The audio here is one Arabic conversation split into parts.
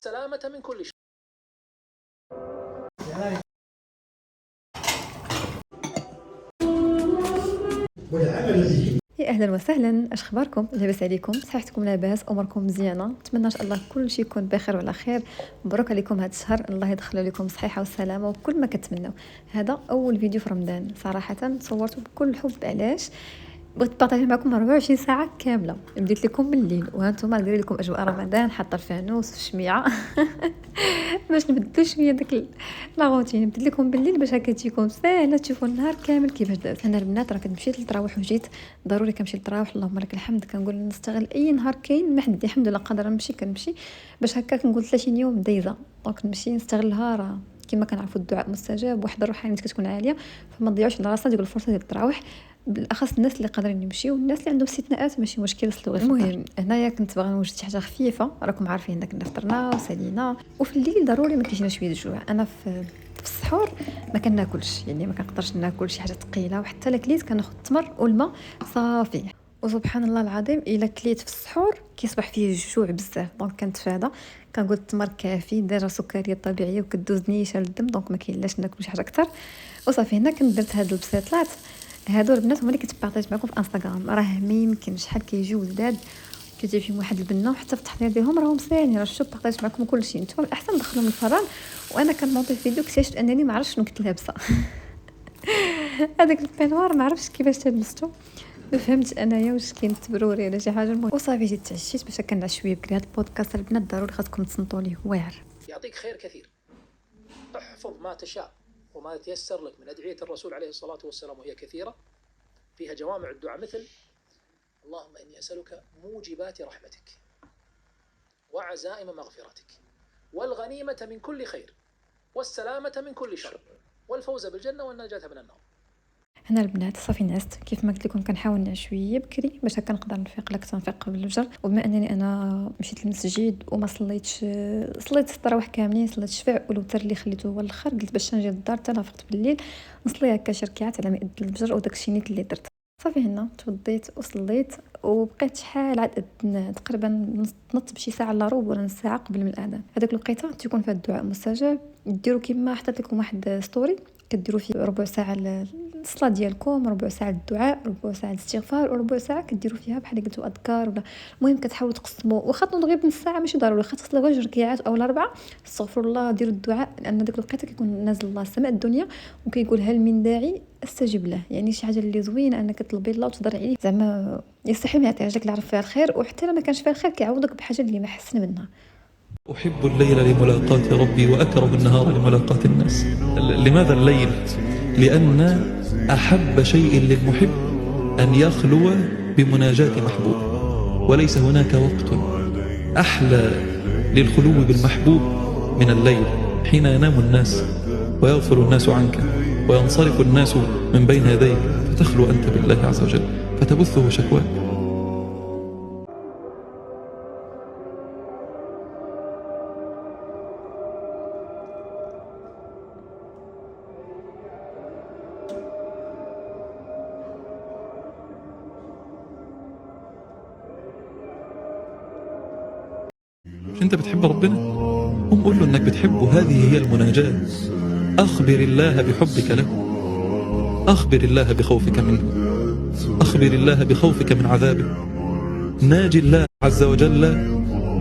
سلامة من كل شيء. يا اهلا وسهلا، اش اخباركم؟ لاباس عليكم؟ صحتكم لاباس؟ اموركم مزيانه؟ نتمنى ان شاء الله كل شيء يكون بخير وعلى خير. مبروك عليكم هذا الشهر، الله يدخل عليكم الصحه والسلامه وكل ما كتمنوا. هذا اول فيديو في رمضان، صراحه صورته بكل حب. علاش؟ بغيت نبارطاجي معكم 24 ساعه كامله. بديت لكم من الليل وهانتوما داير لكم اجواء رمضان، حاطه الفانوس والشميعه باش نبدلو شويه داك لا روتين. بديت لكم بالليل باش هكا تجيكم ساهله تشوفوا النهار كامل كيفاش داز. انا البنات راه كنت مشيت للتراويح وجيت، ضروري كنمشي للتراويح، اللهم لك الحمد. كنقول نستغل اي نهار كاين ما حد، الحمد لله قادره نمشي، كنمشي باش هكا كنقول 30 يوم دايزه، دونك نمشي نستغلها. راه كما كنعرفوا الدعاء مستجاب، واحد الروحانيات كتكون عاليه، فما تضيعوش على راسنا ديك الفرصه ديال التراويح، بالاخص الناس اللي قادرين يمشيو والناس اللي عندهم استثناءات ماشي مشكل يصلوا غير. المهم هنايا كنت باغا نوجد شي حاجه خفيفه، راكم عارفين هنا كنا فطرنا وسالينا، وفي الليل ضروري ما كيجينا شويه الجوع. انا في السحور ما كناكلش، يعني ما كنقدرش ناكل شي حاجه ثقيله، وحتى لا كليت كناخذ التمر والماء صافي. وسبحان الله العظيم الا كليت في السحور كيصبح فيه الجوع بزاف، دونك كنتفادى، كنقول التمر كافي، دايره سكريه طبيعيه وكدوز نيشه للدم، دونك ما كاينلاش ناكل شي حاجه اكثر. وصافي هنا كنت درت هاد البسيطلات. هادو البنات هما اللي كنت معكم في انستغرام، راه ما يمكن شحال كيجيو جداد، كتجي فيهم واحد البنه، وحتى في التحضير ديالهم راهم ساهلين. راه شوف بارطاجيت معكم كل شيء، نتوما الاحسن دخلهم الفران. وانا كنمونطي الفيديو اكتشفت انني ما عرفتش شنو كنت لابسه هذاك البينوار ما عرفتش كيفاش لبستو، ما فهمتش انايا واش كاين تبروري ولا شي حاجه. المهم وصافي جيت تعشيت باش كنعس شويه بكري. هذا البودكاست البنات ضروري خاصكم تصنتوا ليه، واعر. يعطيك خير كثير، احفظ ما تشاء وما يتيسر لك من أدعية الرسول عليه الصلاة والسلام، وهي كثيرة فيها جوامع الدعاء، مثل اللهم إني أسألك موجبات رحمتك وعزائم مغفرتك والغنيمة من كل خير والسلامة من كل شر والفوز بالجنة والنجاة من النار. هنا البنات صافي نعست، كيف ما قلت لكم كنحاول نعس شويه بكري باش هكا نقدر نفيق لك تنفيق قبل الفجر. وبما انني انا مشيت للمسجد وما صليتش، صليت التراويح كاملين، صليت الشفع والوتر اللي خليته هو الاخر، قلت باش نجي للدار حتى نفقت بالليل نصلي هكا شي ركعات على ما يأذن الفجر، وداكشي نيت اللي درت. صافي هنا توضيت وصليت، وبقيت شحال عاد تقريبا نط بشي ساعه الا ربع ولا نص ساعه قبل من الاذان. هذاك الوقيته تيكون فيها الدعاء مستجاب. ديروا كيما حطيت لكم واحد ستوري، كديروا فيه ربع ساعه الصلاه ديالكم، ربع ساعه الدعاء، ربع ساعه الاستغفار، وربع ساعه كديروا فيها بحال قلتوا اذكار ولا. المهم كتحاولوا تقسموا، واخا تنوضوا غير بنص ساعه ماشي ضروري، واخا تصليو غير 2 ركعات او 4، استغفر الله، ديروا الدعاء، لان ديك الوقيته كيكون نازل الله السماء الدنيا وكيقول هل من داعي استجب له. يعني شي حاجه اللي زوينه انك تطلبي الله وتضرعي عليه، زعما يستحيل ما يعطيهاش لك اللي عرف فيها الخير، وحتى لما كانش فيها الخير كيعوضك بحاجه اللي ما حسن منها. أحب الليل لملاقاة ربي وأكره النهار لملاقاة الناس. لماذا الليل؟ لأن أحب شيء للمحب أن يخلو بمناجاة محبوب، وليس هناك وقت أحلى للخلو بالمحبوب من الليل، حين ينام الناس ويغفل الناس عنك وينصرف الناس من بين يديك، فتخلو أنت بالله عز وجل فتبثه شكواك. انت بتحب ربنا، قم قول له انك بتحبه، هذه هي المناجاة. اخبر الله بحبك له، اخبر الله بخوفك منه، اخبر الله بخوفك من عذابه، ناجي الله عز وجل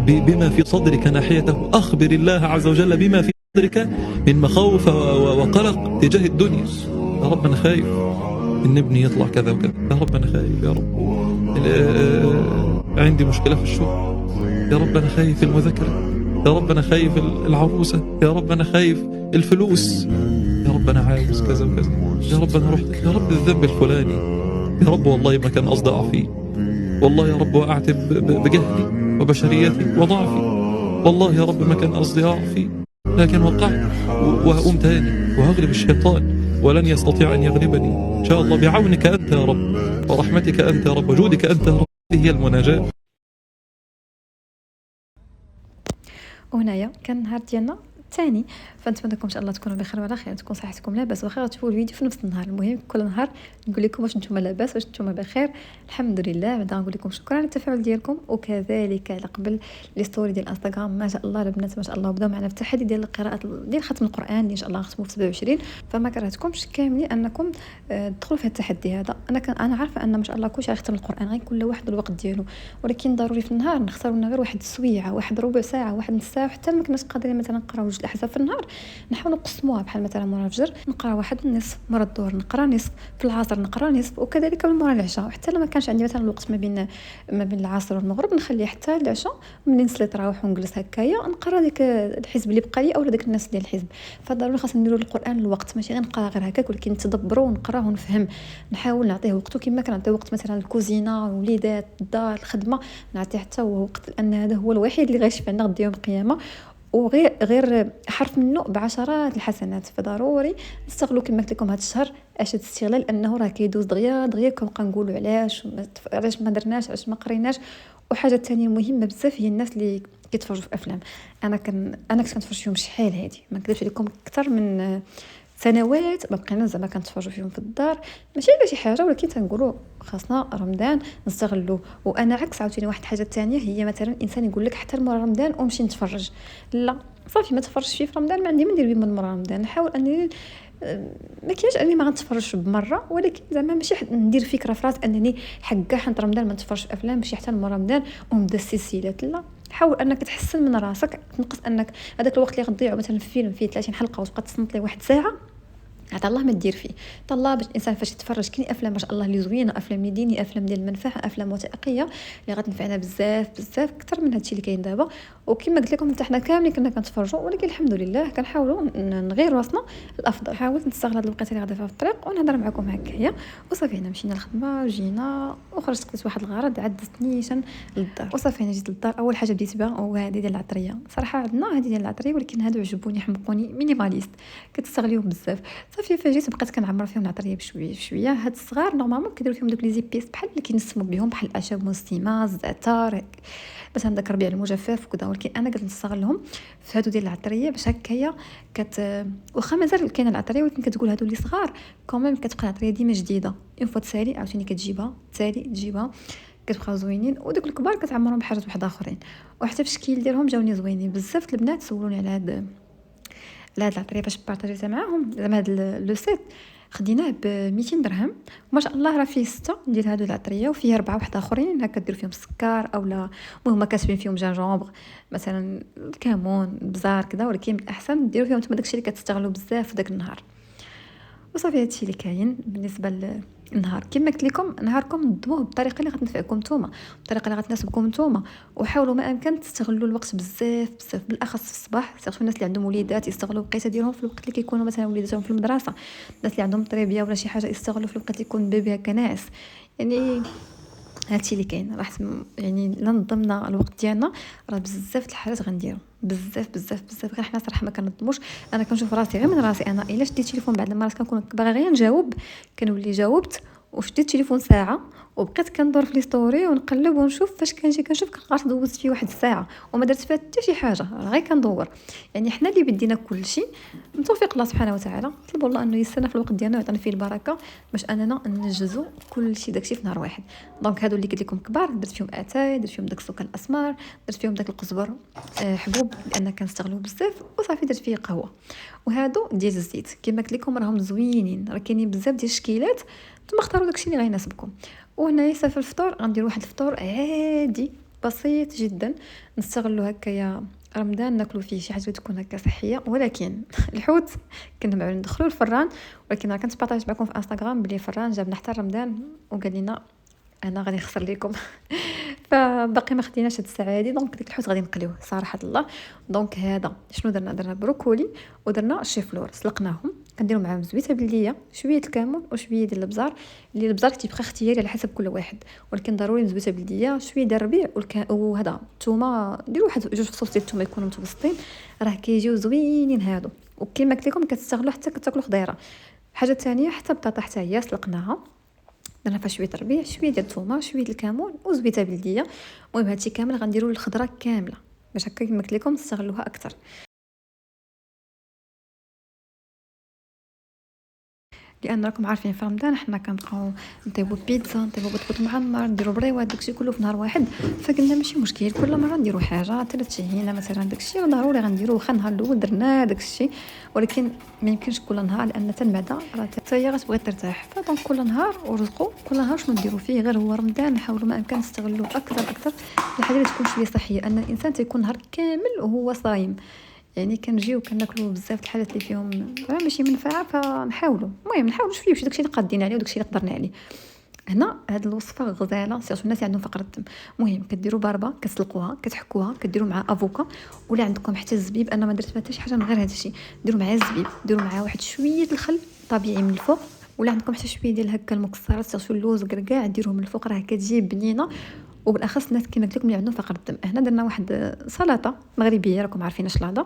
بما في صدرك ناحيته، اخبر الله عز وجل بما في صدرك من مخاوف وقلق تجاه الدنيا. يا رب انا خايف ان ابني يطلع كذا وكذا، يا رب انا خايف، يا رب عندي مشكلة في الشغل، يا رب أنا خايف المذاكرة، يا رب أنا خايف العروسة، يا رب أنا خايف الفلوس، يا رب أنا عاوز كذا وكذا، يا رب أنا رحت، يا رب الذنب الفلاني، يا رب والله ما كان قصدي أعفيه، والله يا رب وقعت بجهلي وبشريتي وضعفي، والله يا رب ما كان قصدي أعفيه، لكن وقعت وهقوم تاني وهغلب الشيطان ولن يستطيع أن يغلبني إن شاء الله بعونك أنت يا رب ورحمتك أنت يا رب وجودك أنت يا رب. هي المناجاة. وهنايا كان النهار ديالنا ثاني. فنتمنى لكم ان شاء الله تكونوا بخير وعلى خير، تكون صحتكم لاباس، واخا غتشوفوا الفيديو في نفس النهار. المهم كل نهار نقول لكم واش نتوما لاباس، واش نتوما بخير. الحمد لله. بعدا نقول لكم شكرا على التفاعل ديالكم، وكذلك على قبل لي ستوري ديال الانستغرام. ما شاء الله البنات ما شاء الله بداو معنا في التحدي ديال القراءه ديال ختم القران اللي ان شاء الله نختموا في 27. فما كرهتكمش كاملين انكم تدخلوا في التحدي هذا. انا عارفه ان ما شاء الله كلشي غيختم القران، غير كل واحد الوقت ديالو، ولكن ضروري في النهار نختاروا لنا غير واحد السويعه، واحد ربع ساعه، واحد نص ساعه. حتى ما كناش قادرين مثلا نقراو جوج الاحزاب في النهار، نحاول نقسموها. بحال مثلا مورا الفجر نقرا واحد النصف، مورا الظهر نقرا نصف، في العصر نقرا نصف، وكذلك مورا العشاء. وحتى لما كانش عندي مثلا الوقت ما بين العصر والمغرب نخليه حتى العشاء، ملي نصلي التراويح ونجلس هكايا نقرا ديك الحزب اللي بقى لي اولا داك الناس ديال الحزب. فضروري خاصنا نديروا القران الوقت، ماشي غير نقرا غير هكاك، ولكن نتدبروا ونقراه ونفهم. نحاول نعطيه وقته كما كنعطي وقت مثلا الكوزينه، الوليدات، الدار، الخدمه، نعطيه حتى هو وقت، لان هذا هو الوحيد اللي غيشفع عندنا غدا يوم القيامه. وغير حرف منه بعشرات الحسنات. فضروري نستغلوا كما قلت لكم هذا الشهر اشد استغلال، لانه راه كيدوز دغيا كنبقى نقولوا علاش ما درناش، علاش ما قريناش. وحاجه ثانيه مهمه بزاف هي الناس اللي كيتفرجوا في افلام. انا كنت كنتفرج فيهم شحال هادي، ما نكذبش عليكم، اكثر من سنوات ما بقينا زعما كنتفرجوا فيهم في الدار. ماشي على شي حاجه، ولكن تنقولوا خاصنا رمضان نستغلوه. وانا عكس عاوتاني واحد الحاجه الثانيه، هي مثلا الانسان يقول لك حتى مورا رمضان ومشي نتفرج. لا صافي، ما تفرجش فيه في رمضان، ما عندي ما ندير به من مورا رمضان. نحاول انني ما كاينش اني ما غنتفرجش بمره، ولكن زعما ماشي ندير فكره في راسي انني حكا حنت رمضان ما نتفرجش في افلام، ماشي حتى مورا رمضان ونبدا السلسلات. لا، حاول انك تحسن من راسك، تنقص انك هذاك الوقت اللي غتضيعو مثلا في فيلم فيه 30 حلقه وتبقى تصنت ليه واحد ساعه. عطا الله ما دير فيه. طلع باش الانسان فاش يتفرج كاين افلام ما شاء الله اللي زوينه، افلام اللي ديني، افلام ديال المنفعه، افلام وثائقيه اللي غتنفعنا بزاف اكثر من هادشي اللي كاين دابا. وكما قلت لكم حتى حنا كاملين كنا كنتفرجوا، ولكن الحمد لله كنحاولوا نغيروا راسنا الافضل. حاولت نستغل هاد الوقت اللي غادا فيها في الطريق ونهضر معكم هكايا، وصافي حنا مشينا للخدمه وجينا وخرجت قلت واحد الغرض عدتني للدار. وصافي انا جيت للدار، اول حاجه بديت بها هو هذه ديال العطريه. صراحه عندنا هذه ديال العطريه، ولكن هادو عجبوني حمقوني مينيماليست كتستغليهم بزاف. صافي فجيت بقيت كنعمر فيهم العطريه بشويه. هاد الصغار نورمالمون كيديروا فيهم دوك لي زيبيس بحال اللي كينسموا بهم، بحال الاعشاب المسلمه، الزعتر، مثلا داك الربيع المجفف وكذا. ولكن انا قلت نستغلهم في هادو ديال العطريه باش هكايا واخا مازال كاينه العطريه، ولكن كتقول هادو اللي صغار كوميم كتبقى العطريه ديما جديده. اون فوا تسالي عاوتاني كتجيبها تجيبها كتبقاو زوينين. ودوك الكبار كتعمرهم بحاجات واحد اخرين. وحتى في الشكل ديالهم جاوني زوينين بزاف. البنات سولوني على هاد العطريه باش بارطاجيتها معاهم. زعما هاد لو سيت خديناه ب 200 درهم، وما شاء الله راه فيه 6 ديال هادو العطريه، وفيه 4 واحد اخرين هكا ديروا فيهم السكر اولا المهم كاتبين فيهم جانجومبر مثلا، الكمون، البزار كذا. ولكن الاحسن ديروا فيهم نتوما داكشي اللي كتستغلوا بزاف في داك النهار. وصافي هادشي اللي كاين بالنسبه للنهار. كما قلت لكم نهاركم نظموه بالطريقه اللي غتنفعكم نتوما، بالطريقه اللي غتناسبكم نتوما. وحاولوا ما امكن تستغلوا الوقت بزاف بالاخص في الصباح. سيرتو الناس اللي عندهم وليدات يستغلوا الوقيته ديالهم في الوقت اللي كيكونوا مثلا وليداتهم في المدرسه. الناس اللي عندهم تربيه ولا شي حاجه يستغلوا في الوقت اللي يكون بيبي هكا ناعس. يعني هادشي اللي كاين. راح يعني لا نظمنا الوقت ديالنا راه بزاف الحاجات غنديروا بزاف. غير حنا صراحه ما كنظموش. انا كنشوف راسي غير من راسي انا، الا شديت التليفون بعد المرات كنكون باغا غير نجاوب كنولي جاوبت، وشديت التليفون ساعه وبقيت كندور في لي ستوري ونقلب ونشوف فاش كنشوف كنلقى دوزت فيه واحد الساعه وما درت فيها حتى شي حاجه، غير كندور. يعني حنا اللي بدينا كل شيء من توفيق الله سبحانه وتعالى. طلبوا الله انه يسرنا في الوقت ديالنا ويعطينا فيه البركه باش اننا ننجزوا كل شيء داكشي في نهار واحد. دونك هادو اللي قلت لكم كبار درت فيهم اتاي، درت فيهم داك السكر الاسمر، درت فيهم داك القزبر حبوب لان كنستغلوه بزاف، وصافي درت فيه قهوه. وهادو ديال الزيت كما قلت لكم راهم زوينين، راه كاينين بزاف ديال الشكيلات، نتوما اختاروا داكشي اللي غيناسبكم. وهنايا في الفطور غندير واحد الفطور عادي بسيط جدا نستغلوا هكايا رمضان، ناكلوا فيه شي حاجه تكون هكا صحيه. ولكن الحوت كنا معلين ندخلوا الفران، ولكن راه كنت بارطاج معكم في انستغرام بلي الفران جابنا حتى رمضان وقال لنا انا غادي نخسر لكم فباقي ما خديناش هاد الساعه هادي. دونك ديك الحوت غادي نقليوه صراحه الله. دونك هذا شنو درنا بروكولي ودرنا الشيفلور، سلقناهم كنديروا معاهم زويته بلديه، شويه الكمون وشويه ديال البزار. اللي البزار كيبقى اختياري على حسب كل واحد، ولكن ضروري زويته بلديه، شويه ديال الربيع وهذا الثومه. ديروا واحد جوج فصوص ديال الثومه يكونوا متوسطين، راه كيجيو زوينين هادو. وكما قلت لكم كتستغلوا حتى كتاكلوا خضيره. حاجه ثانيه حتى البطاطا حتى هي سلقناها، درنا فيها شويه الربيع، شويه ديال الثومه، شويه الكمون وزويته بلديه. المهم هادشي كامل غنديروا الخضره كامله باش هكا كما قلت لكم تستغلوها اكثر. لان راكم عارفين في رمضان حنا كنبقاو نطيبوا بيتزا، نطيبوا بطبوط معمر، نديروا بريوات، داكشي كله في نهار واحد. فقلنا ماشي مشكل كل مره نديروا حاجه 3 شهينه مثلا، داكشي ضروري غنديروا. واخا النهار الاول درنا داكشي، ولكن ما يمكنش كل نهار لان حتى المعده راه حتى هي غتبغي ترتاح. فدونك كل نهار ورزقوا كل نهار شنو نديروا فيه. غير هو رمضان نحاولوا ما امكن نستغلوه اكثر الحاجه اللي تكون شويه صحيه، ان الانسان تيكون نهار كامل وهو صايم. يعني كنجيو كناكلوا بزاف الحاجات اللي فيهم ماشي منفعه، فنحاولوا المهم نحاولوا شويه داكشي اللي قادين عليه وداكشي اللي قدرنا عليه. هنا هاد الوصفه غزاله سيرتو الناس اللي عندهم فقر الدم. المهم كديروا باربه، كتسلقوها، كتحكوها، كديروا مع افوكا، ولا عندكم حتى الزبيب. انا ما درت حتى شي حاجه من غير هذا الشيء. ديروا معاه الزبيب، ديروا معاه واحد شويه الخل طبيعي من الفوق، ولا عندكم حتى شويه ديال هكا المكسرات سيرتو اللوز كركاع ديروه من الفوق، راه كتجي بنينه. وبالاخص الناس كما قلت لكم اللي عندهم فقر الدم. هنا درنا واحد سلطه مغربيه راكم عارفين اش لادا،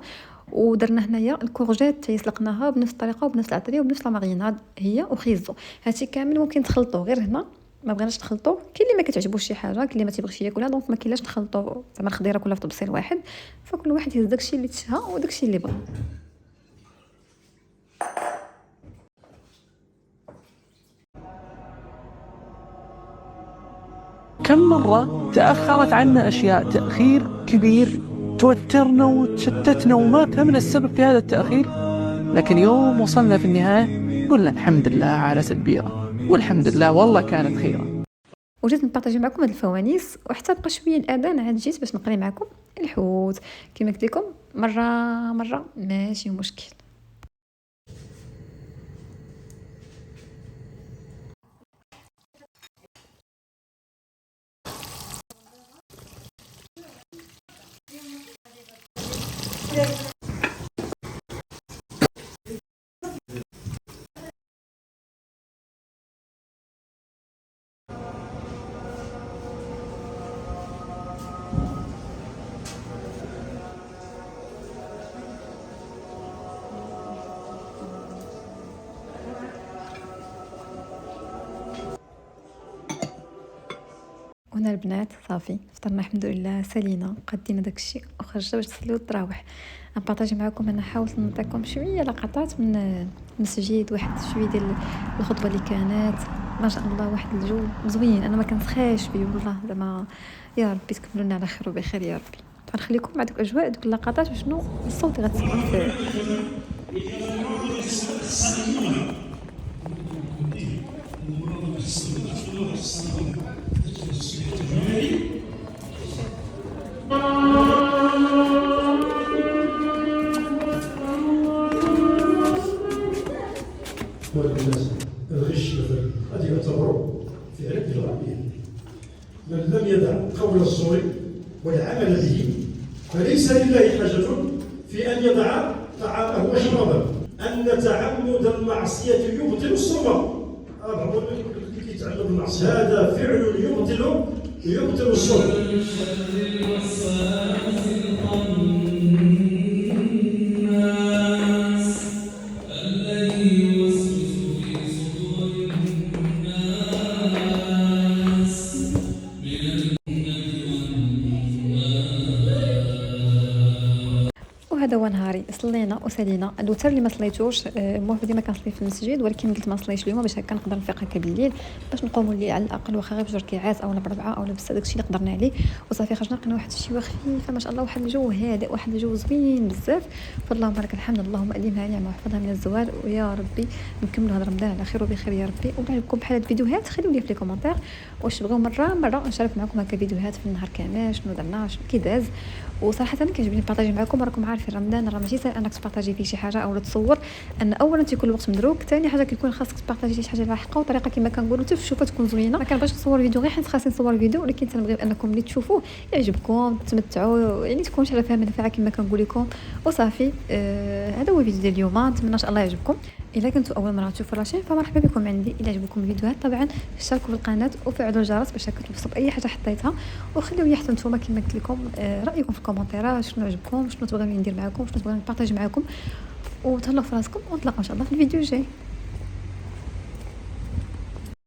ودرنا هنايا الكورجيت سلقناها بنفس الطريقه وبنفس العطريه وبنفس لا ماريناد هي وخيزو. هادشي كامل ممكن تخلطوه، غير هنا ما بغيناش نخلطوه. كاين اللي ما كتعجبوش شي حاجه، كاين اللي ما تيبغيش ياكلها، دونك ما كاينلاش نخلطوا زعما الخضيره كلها في طبسيل واحد. فكل واحد يهز داكشي اللي تشهى وداكشي اللي بغى. كم مرة تأخرت عنا أشياء تأخير كبير توترنا وتشتتنا وما فهمنا السبب في هذا التأخير، لكن يوم وصلنا في النهاية قلنا الحمد لله على سلبيرة، والحمد لله والله كانت خيرا. وجيت نبارطاجي معكم هاد الفوانيس، وحتى بقى شويه الاذان عاد جيت باش نقري معكم الحوت كما قلت لكم مره ماشي مشكل. هنا البنات صافي فطرنا الحمد لله، سالينا قدينا داكشي وخرجنا باش نصليو التراويح. نبارطاجي معكم، انا حاولت نعطيكم شويه لقطات من المسجد، واحد شويه ديال الخطبه اللي كانت ما شاء الله، واحد الجو زوين. انا ما كنسخاش فيه والله زعما. يا ربي تكملوا لنا على خير وبخير يا ربي. غنخليكم مع دوك الاجواء دوك اللقطات وشنو الصوت اللي غتسمعوا فيه. الغش مثلا هذه يعتبر في عد الغربية. من لم يدع قول الزور والعمل به فليس لله حاجة في أن يدع طعامه وشرابه. أن تعمد المعصية يبطل الصوم. هذا اللي يتعمد المعصية هذا فعل يبطل الصوم. وهذا هو نهاري. صلينا وسالينا. الوتر اللي ما صليتوش المفروض ديما كنصلي في المسجد، ولكن قلت ما نصليش اليوم باش هكا نقدر نفيق هكا بالليل باش نقوموا الليل على الاقل واخا غير بجوج ركعات او بربعه او بس داكشي اللي قدرنا عليه. وصافي خرجنا لقينا واحد الشيوه خفيفه ما شاء الله، واحد الجو هادئ، واحد الجو زوين بزاف. فاللهم لك الحمد، اللهم الهمها نعمه وحفظها من الزوال، ويا ربي نكملوا هذا رمضان على خير وبخير يا ربي. ولا عجبكم بحال هاد الفيديوهات خليو لي في لي كومونتير واش تبغيو مره نشارك معكم هكا فيديوهات في النهار كامل شنو درنا شنو كي داز. وصراحه انا كيعجبني نبارطاجي معكم. راكم عارفين رمضان راه ماشي سهل انك تبارطاجي فيه شي حاجه او تصور، ان اولا تيكون الوقت مدروك، ثاني حاجه كيكون خاصك تبارطاجي شي حاجه لاحقه وطريقه كما كنقولوا تشوفها تكون زوينه. ما كنبغيش نصور فيديو غير حيت خاصني نصور فيديو، ولكن تنبغي انكم اللي تشوفوه يعجبكم تمتعوا، يعني تكون شي فيها منفعه كما كنقول لكم. وصافي هذا هو الفيديو ديال اليوم، نتمنى ان شاء الله يعجبكم. الا كنتوا اول مره تشوفوا لاشين فمرحبا بكم عندي. الا عجبكم الفيديوهات طبعا اشتركوا في القناه وفعلوا الجرس باش توصلوا باي حاجه حطيتها، وخليو لي حتى نتوما كما قلت لكم رايكم في الكومنتيرات، شنو عجبكم، شنو تبغوني ندير معكم، شنو تبغوني نبارطاجي معكم. وتهلاو في راسكم ونتلاقاو ان شاء الله في الفيديو الجاي.